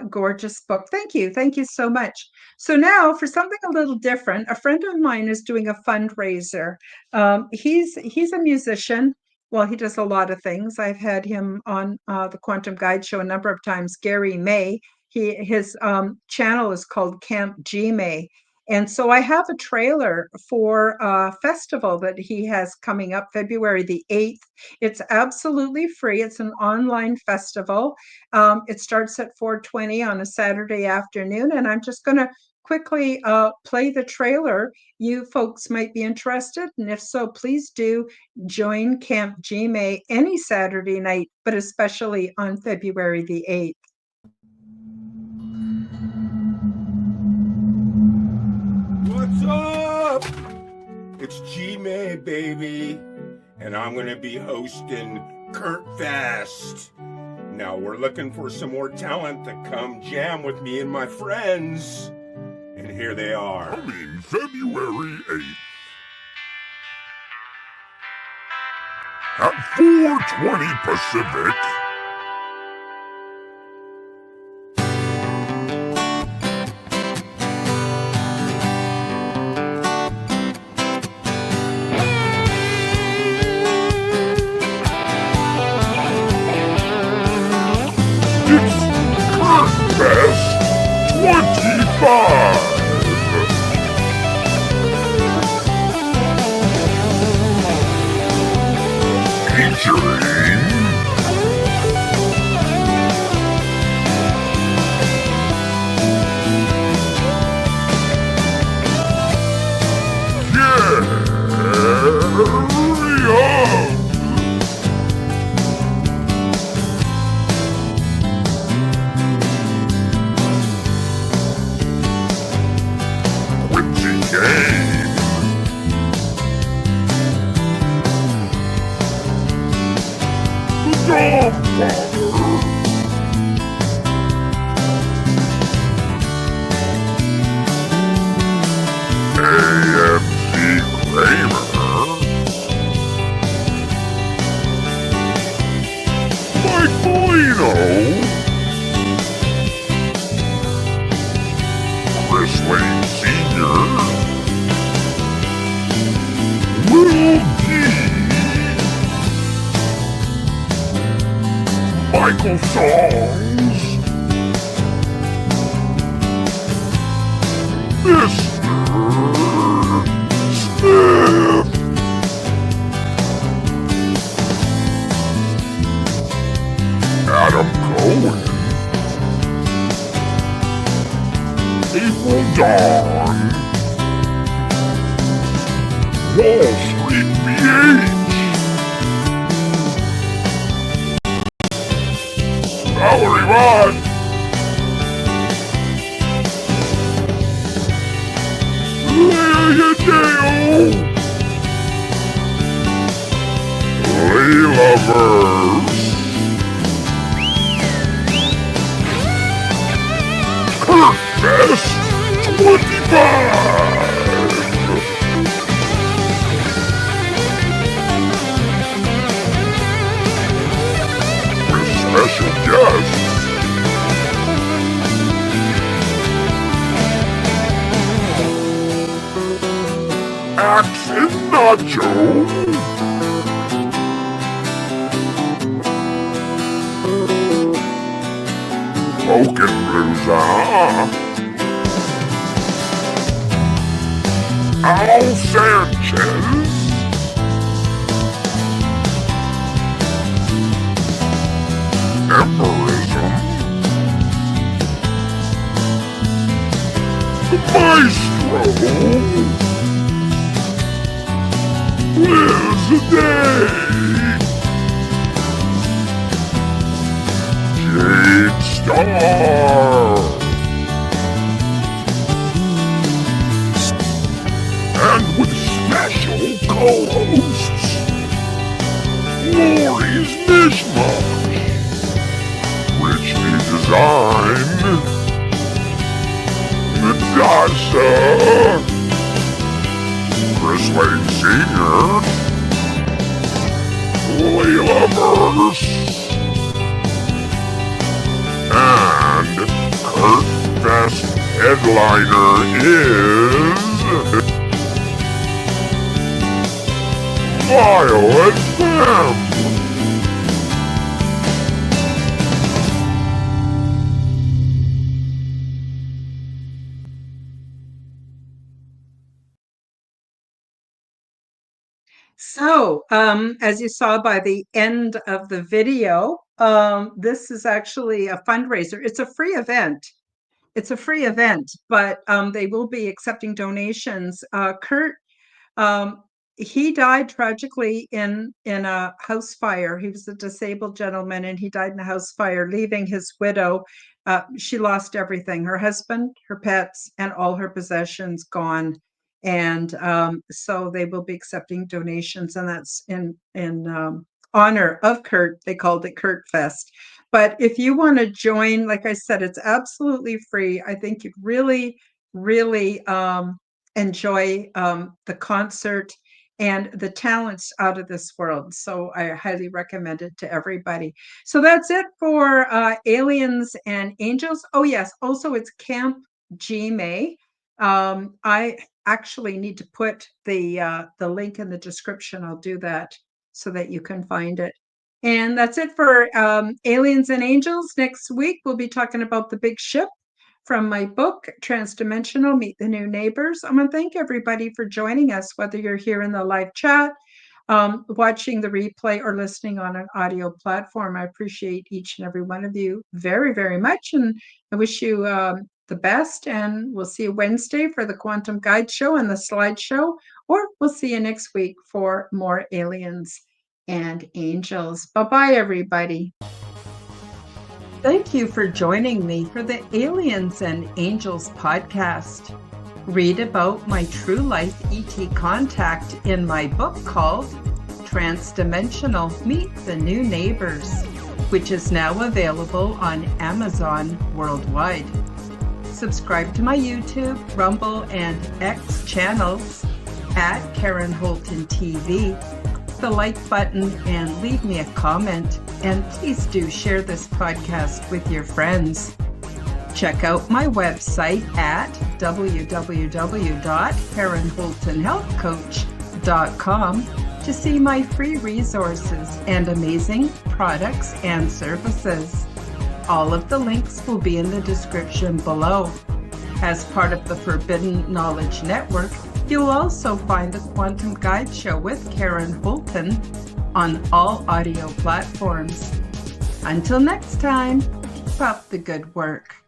Gorgeous book. Thank you. Thank you so much. So now for something a little different, a friend of mine is doing a fundraiser. He's a musician. Well, he does a lot of things. I've had him on the Quantum Guide show a number of times. Gary May. His channel is called Camp G May. And so I have a trailer for a festival that he has coming up February the 8th. It's absolutely free. It's an online festival. It starts at 4:20 on a Saturday afternoon, and I'm just going to quickly play the trailer. You folks might be interested, and if so, please do join Camp GMA any Saturday night, but especially on February the 8th. What's up? It's G-May, baby, and I'm going to be hosting Kurt Fest. Now we're looking for some more talent to come jam with me and my friends. And here they are. Coming February 8th at 4:20 Pacific. It's Kurt Fest 25. musical songs. Mr. Smith. Adam Cohen. April Dawn. Wall Street BH. Valerie Rod. Leia Dale. Layla Verse. Kurt Fest 25. Special guests. Axe and Nacho. Spoken Bluesa. Al Sanchez. Emperism. The Maestro. Liz Day. Jade Star. And with special co-hosts, Lori's Mishmash. Richly Design, Natasha, Chris Wayne Sr., Layla Verse, and Kurt Fest headliner is Violet Femme. So, as you saw by the end of the video, this is actually a fundraiser. It's a free event. It's a free event, but they will be accepting donations. Kurt, he died tragically in a house fire. He was a disabled gentleman, and he died in a house fire, leaving his widow. She lost everything: her husband, her pets, and all her possessions gone. And so they will be accepting donations, and that's in honor of Kurt. They called it Kurt Fest. But if you want to join, like I said, it's absolutely free. I think you'd really, really enjoy the concert and the talents out of this world. So I highly recommend it to everybody. So that's it for Aliens and Angels. Oh, yes. Also, it's Camp GMA. I actually need to put the link in the description. I'll do that so that you can find it. And that's it for Aliens and Angels. Next week, we'll be talking about the big ship from my book, Transdimensional, Meet the New Neighbors. I want to thank everybody for joining us, whether you're here in the live chat, watching the replay, or listening on an audio platform. I appreciate each and every one of you very, very much. And I wish you the best. And we'll see you Wednesday for the Quantum Guide Show and the slideshow, or we'll see you next week for more Aliens and Angels. Bye-bye, everybody. Thank you for joining me for the Aliens and Angels podcast. Read about my true life ET contact in my book called Transdimensional, Meet the New Neighbors, which is now available on Amazon worldwide. Subscribe to my YouTube, Rumble, and X channels at Karen Holton TV. The like button and leave me a comment, and please do share this podcast with your friends. Check out my website at www.KarenHoltonHealthCoach.com to see my free resources and amazing products and services. All of the links will be in the description below. As part of the Forbidden Knowledge Network, you'll also find the Quantum Guide Show with Karen Holton on all audio platforms. Until next time, keep up the good work.